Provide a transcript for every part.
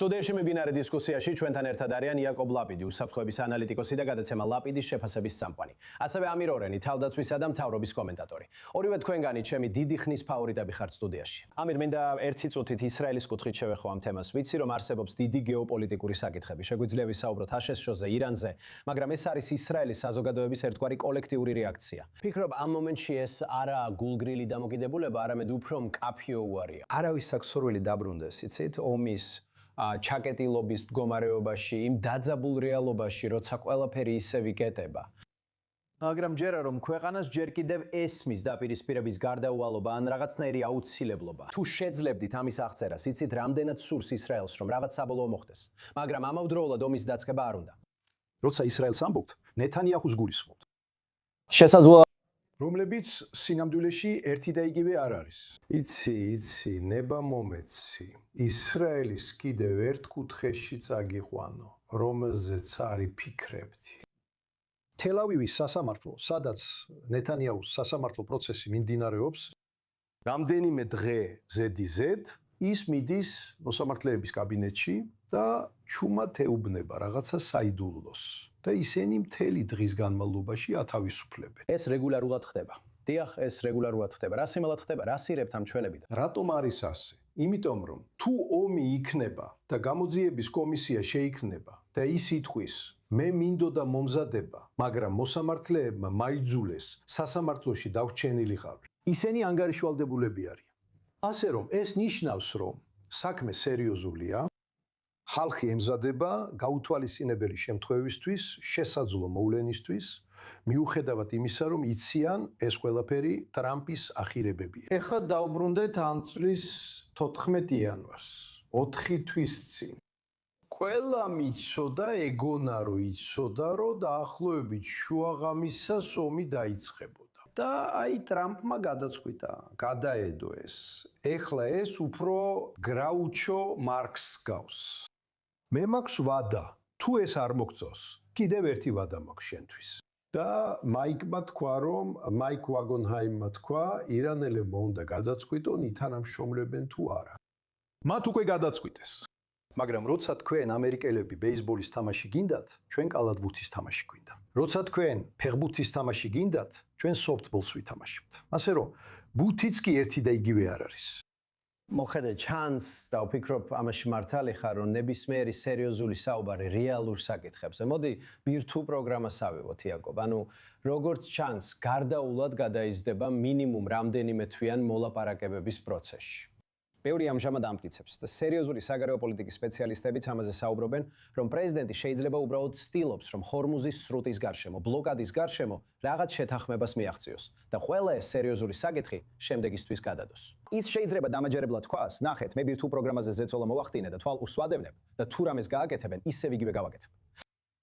სტუდიაში მიმდინარე დისკუსიაში ჩვენთან ერთად არიან იაკობ ლაპიდი, უსაფრთხოების ანალიტიკოსი და გადაცემა ლაპიდის შეფასების წამყვანი. ასევე ამირ ორენი, თავდაცვისა და მთავრობის კომენტატორი. ორივე თქვენგანი ჩემი დიდი ხნის ფავორიტები ხართ სტუდიაში. ამირ, მინდა ერთი წუთით ისრაელის კუთხით შევეხო ამ თემას. ვიცი, რომ არსებობს დიდი გეოპოლიტიკური საკითხები. შეგვიძლია ვისაუბროთ აშშ-ზე, ირანზე, მაგრამ ეს არის ისრაელის საზოგადოების ერთგვარი კოლექტიური რეაქცია. ფიქრობ, ამ მომენტში ეს არაა გულგრილი დამოკიდებულება, არამედ უფრო მკაფიო უარია. არავის აქვს სურვილი დაბრუნდეს, იცით, ომის ჩაკეტილობის მდგომარეობაში, იმ დაძაბულ რეალობაში, როცა ყველაფერი ისევ იკეტება. მაგრამ ჯერა რომ ქვეყანას ჯერ კიდევ ესმის დაპირისპირების გარდაუვალობა ან რაღაცნაირი აუცილებლობა. თუ შეძლებდით ამის აღწერას, იცით, რამდენად სურს ისრაელს, რომ რაღაც საბოლოო მოხდეს. მაგრამ ამავდროულად ომის დაწყება არ უნდა. როცა ისრაელს ამბობთ, ნეთანიაჰუს გულისხმობთ. შესაძლოა რომლებიც სინამდვილეში ერთი და იგივე არ არის. იცი, ნება მომეცი. ისრაელის კიდევ ერთ კუთხეში წაგიყვანო, რომელზეც არის ფიქრებდი. თელ-ავივის სასამართლო, სადაც ნეთანიაჰუს სასამართლო პროცესი მიმდინარეობს, რამდენიმე დღე ზედიზედ ის მიდის მოსამართლეების კაბინეტში და ჩუმად ეუბნება რაღაცა საიდუმლოს. და ისინი მთელი დღის განმავლობაში ათავისუფლებენ. ეს რეგულარულად ხდება. დიახ, ეს რეგულარულად ხდება. რა სიმალად ხდება? რა სირებთ ამ ჩვენებიდან? რატომ არის ასე? იმიტომ რომ თუ ომი იქნება და გამოძიების კომისია შეიქმნება და ის ითქვის, მე მინდოდა მომზადება, მაგრამ მოსამართლეებმა მაიძულეს სასამართლოში დავრჩენილი ხარ. ისინი ანგარიშვალდებულები არიან. ასე რომ ეს ნიშნავს, რომ საქმე სერიოზულია. ხალხი ემზადება გაუთვალისწინებელი შემთხვევისთვის, შესაძლო მოვლენისთვის, მიუხედავად იმისა, რომ იციან ეს ყველაფერი ტრამპის ახირებებია. ეხლა დავბრუნდეთ ამ წლის 14 იანვარს, 4 თვის წინ. ყველა მიცოდა, ეგონა რომ იცოდა, რომ დაახლოებით შუაღამისას ომი დაიწყებოდა. და აი ტრამპმა გადაწყვიტა, გადაედო ეს. ეხლა ეს უფრო გრაუჩო მარქსს გავს. მე მაქვს ვადა, თუ ეს არ მოგწოს, კიდევ ერთი ვადა მაქვს შენთვის. და მაიკმა თქვა, რომ მაიკ ვაგონჰაიმმა თქვა, ირანელებმა უნდა გადაწყვიტონ, ითანამშრომლებენ თუ არა. მათ უკვე გადაწყვიტეს. მაგრამ როცა თქვენ ამერიკელები ბეისბოლის თამაში გინდათ, ჩვენ კალათბურთის თამაში გვინდა. როცა თქვენ ფეხბურთის თამაში გინდათ, ჩვენ softball-ს ვითამაშებთ. ასე რომ ბუთიც კი ერთი და იგივე არ არის. მოხედე ჩანს და ვფიქრობ ამაში მართალი ხარ, რომ ნებისმიერი სერიოზული საუბარი რეალურ საკითხებზე. მოდი ბირთვ პროგრამას ავიღოთ, იაკობ. ანუ როგორც ჩანს, გარდაულად გადაიზრდება მინიმუმ რამდენიმე თვიან მოლაპარაკებების პროცესში. ბევრი ამჟამად ამტკიცებს და სერიოზული საგარეო პოლიტიკის სპეციალისტებიც ამაზე საუბრობენ, რომ პრეზიდენტი შეიძლება უბრალოდ ცდილობს, რომ ჰორმუზის სრუტის გარშემო, ბლოკადის გარშემო რაღაც შეთანხმებას მიაღწიოს და ყველა ეს სერიოზული საკითხი შემდეგისთვის გადადოს. ის შეიძლება დამაჯერებლად თქვას, ნახეთ, მე ბირთვ პროგრამაზე ზეწოლა მოვახდინე და თვალყურს ვადევნებ და თუ რამეს გააკეთებენ, ისევ იგივე გავაკეთებ.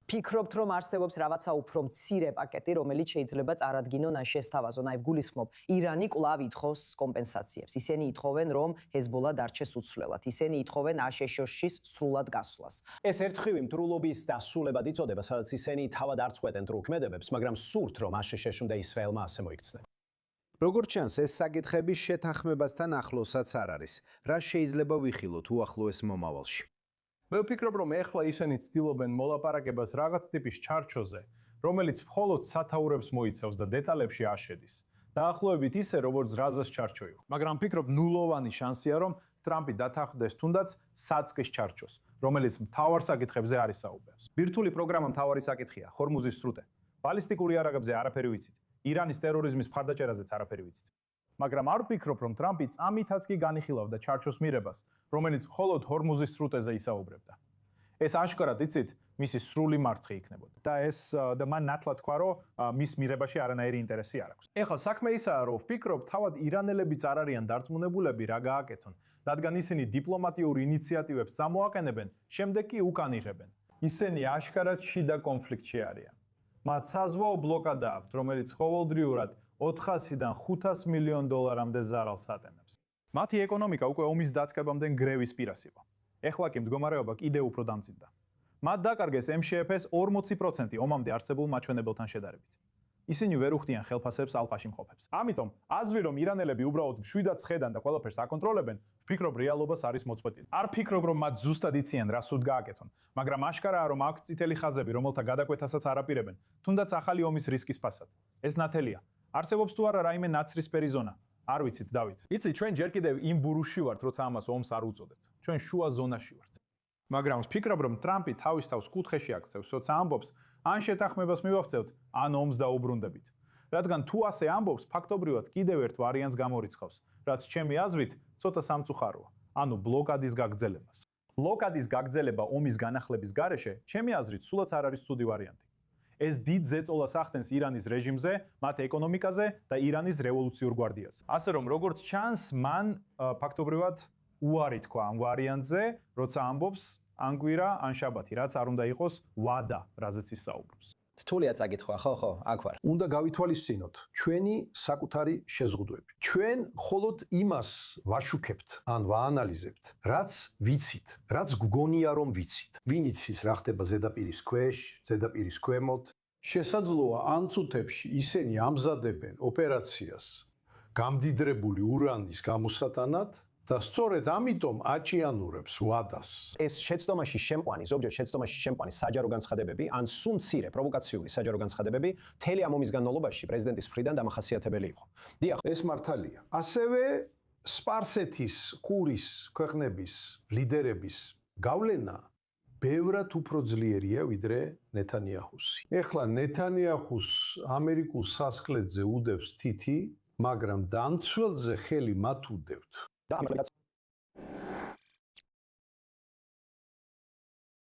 ფიქრობთ, რომ არსებობს რაღაცა უფრო მცირე პაკეტი, რომელიც შეიძლება წარადგინონ ან შესთავაზონ. აი, ვგულისხმობ, ირანი კვლავ ითხოვს კომპენსაციებს. ისინი ითხოვენ, რომ ჰეზბოლა დარჩეს უცვლელად. ისინი ითხოვენ აშშ-ის სრულად გასვლას. ეს ერთხივი მტრულობის დასრულებად იწოდება, სადაც ისინი თავად არ წყვეტენ თურქმედებებს, მაგრამ სურთ, რომ აშშ-ში უნდა ისრაელმა ასე მოიქცნენ. როგორც ჩანს, ეს საკითხები შეთანხმებასთან ახლოსაც არ არის. რა შეიძლება ვიხილოთ უახლოეს მომავალში? მე ვფიქრობ, რომ ეხლა ისინი ცდილობენ მოლაპარაკებას რაღაც ტიპის ჩარჩოზე, რომელიც მხოლოდ სათაურებს მოიცავს და დეტალებში აშედის. დაახლოებით ისე, როგორც რაზას ჩარჩო იყო. მაგრამ ვფიქრობ, ნულოვანი შანსია, რომ ტრამპი დათანხმდეს თუნდაც საწყის ჩარჩოს, რომელიც მთავარ საკითხებზე არ ისაუბრებს. ბირთვული პროგრამა მთავარი საკითხია, ჰორმუზის სრუტე. ბალისტიკური იარაღებზე არაფერი ვიცით. ირანის ტერორიზმის მხარდაჭერაზეც არაფერი ვიცით. მაგრამ არ ვფიქრობ, რომ ტრამპი წამითაც კი განიხილავდა ჩარჩოს მიღებას, რომელიც მხოლოდ ჰორმუზის სრუტეზე ისაუბრებდა. ეს აშკარად იცით, მისი სრული მარცხი იქნებოდა. და ეს და მან ნათლად თქვა, რომ მის მიღებაში არანაირი ინტერესი არ აქვს. ეხლა საქმე ისაა, რომ ვფიქრობ, თავად ირანელებიც არ არიან დარწმუნებულები რა გააკეთონ, რადგან ისინი დიპლომატიურ ინიციატივებს წამოაყენებენ, შემდეგ კი უკანიღებენ. ისინი აშკარად შიდა კონფლიქტში არიან. მათ საზღვაო ბლოკადა აქვთ, რომელიც ყოველდღიურად 400-დან 500 მილიონ დოლარამდე ზარალს ატენებს. მათი ეკონომიკა უკვე ომის დაწყებამდე გრევის პირას იყო. ეხლა კი მდგომარეობა კიდევ უფრო დამძიმდა. მათ დაკარგეს MŠF-ს 40% ომამდე არსებულ მაჩვენებელთან შედარებით. ისინი ვერ უხდიან ხელფასებს ალყაში მყოფებს. ამიტომ აზრი რომ ირანელები უბრალოდ მშვიდად ხედან და ყველაფერს აკონტროლებენ, ვფიქრობ რეალობას არის მოწყვეტილი. არ ფიქრობ რომ მათ ზუსტად იციან რა სուთ გააკეთონ, მაგრამ აშკარაა რომ აქვს წითელი ხაზები, რომელთა გადაკვეთასაც არაპირებენ, თუნდაც ახალი ომის რისკის ფასად. ეს ნათელია. არსებობს თუ არა რაიმე ნაცრისფერი ზონა? არ ვიცით, დავით. იცი, ჩვენ ჯერ კიდევ იმ ბურუში ვართ, როცა ამას ომს არ უწოდებთ. ჩვენ შუა ზონაში ვართ. მაგრამ ვფიქრობ რომ ტრამპი თავის თავს კუთხეში აქცევს, როცა ამბობს, ან შეთანხმებას მივახცევთ, ან ომს დაუბრუნდებით. რადგან თუ ასე ამბობს, ფაქტობრივად კიდევ ერთ ვარიანტს გამორიცხავს, რაც ჩემი აზრით ცოტა სამწუხაროა, ანუ ბლოკადის გაგრძელებას. ბლოკადის გაგრძელება ომის განახლების გარეშე, ჩემი აზრით, სულაც არ არის ცუდი ვარიანტი. ეს დიდ ზეწოლას ახდენს ირანის რეჟიმზე, მათ ეკონომიკაზე და ირანის რევოლუციურ გვარდიაზე. ასე რომ, როგორც ჩანს, მან ფაქტობრივად უარი თქვა ამ ვარიანტზე, როცა ამბობს ან კვირა, ან შაბათი, რაც არ უნდა იყოს ვადა, რაზეც ის საუბრობს. რთულია წაკითხვა, ხო, აქ ვარ. უნდა გავითვალისწინოთ ჩვენი საკუთარი შეზღუდვები. ჩვენ მხოლოდ იმას ვაშუქებთ, ან ვაანალიზებთ, რაც ვიცით, რაც გგონია რომ ვიცით. ვინ იცის რა ხდება ზედაპირის ქვეშ, ზედაპირის ქვემოთ? შესაძლოა ამ წუთებში ისინი ამზადებენ ოპერაციას გამდიდრებული ურანის გამოსატანად და სწორედ ამიტომ აჭიანურებს ვადას. ეს შეცდომაში შემყვანი, ზოგჯერ შეცდომაში შემყვანი საჯარო განცხადებები, ან სუნცირე პროვოკაციული საჯარო განცხადებები, მთელი ამ ომის განმავლობაში პრეზიდენტის მხრიდან დამახასიათებელი იყო. დიახ, ეს მართალია. ასევე სპარსეთის, ყურის ქვეყნების ლიდერების გავლენა ბევრად უფრო ძლიერია ვიდრე ნეთანიაჰუსი. ეხლა ნეთანიაჰუს ამერიკულ სასახლეზე უდევს თითი, მაგრამ დამცველზე ხელი მათ უდევთ. და ამიტომაც